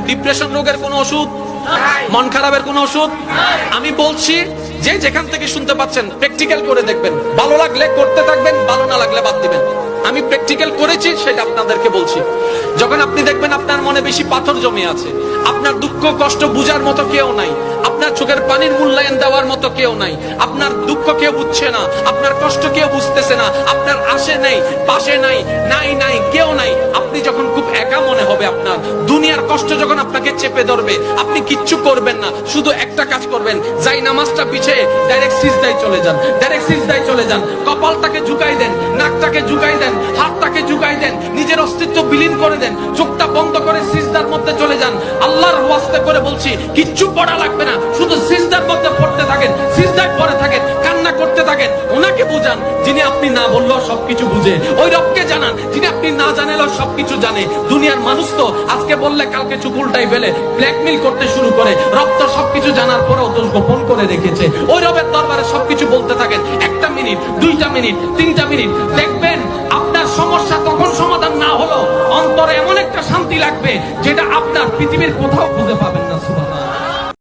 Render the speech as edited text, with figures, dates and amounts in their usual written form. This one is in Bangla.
ডিপ্রেশন রোগের কোনো ওষুধ, মন খারাপের কোনো ওষুধ আমি বলছি যে যেখান থেকে শুনতে পাচ্ছেন প্র্যাকটিক্যাল করে দেখবেন, ভালো লাগলে করতে থাকবেন, ভালো না লাগলে বাদ দিবেন। আমি প্র্যাকটিক্যাল করেছি সেটা আপনাদেরকে বলছি। যখন আপনি দেখবেন আপনার মনে বেশি পাথর জমে আছে, আপনার দুঃখ কষ্ট বুঝার মতো কেউ নাই, আপনার চোখের পানির মূল্যায়ন দেওয়ার মতো কেউ নাই, আপনার দুঃখ কেউ বুঝছে না, আপনার কষ্ট কেউ বুঝতেছে না, আপনার আশে নেই পাশে নাই নাই নাই কেউ নাই, আপনি যখন খুব একা মনে হবে, আপনার দুনিয়ার কষ্ট যখন আপনাকে চেপে ধরবে, আপনি কিচ্ছু করবেন না, শুধু একটা কাজ করবেন, যাই নামাজটা পিছিয়ে ডাইরেক্ট সিজদায় চলে যান, ডাইরেক্ট সিজদায় চলে যান, কপালটাকে ঝুঁকাই দেন, নাকটাকে ঝুঁকাই দেন, হাতটাকে ঝুঁকাই দেন, নিজের অস্তিত্ব বিলীন করে দেন, চোখটা বন্ধ করে সিজদার মধ্যে চলে যান। আল্লাহর ওয়াস্তে করে বলছি, কিচ্ছু পড়া লাগবে না, শুধু সিজদার মধ্যে পড়তে থাকেন, সিজদায় পড়ে থাকেন, কান্না করতে থাকেন। ওনাকে বুঝান যিনি আপনি না বললেও সবকিছু বুঝে, ওই রবকে জানান যিনি আপনি না জানালেও সবকিছু জানে। দুনিয়ার মানুষ তো আজকে বললে কালকে চুপ উল্টাই ফেলে, ব্ল্যাকমেইল করতে শুরু করে। রব তো সবকিছু জানার পরেও দোষ গোপন করে রেখেছে। ওই রবের দরবারে সবকিছু বলতে থাকেন, 1টা মিনিট 2টা মিনিট 3টা মিনিট, দেখবেন আপনার সমস্যা তখন সমাধান না হলো অন্তরে এমন একটা শান্তি লাগবে যেটা আপনার পৃথিবীর কোথাও খুঁজে পাবেন না।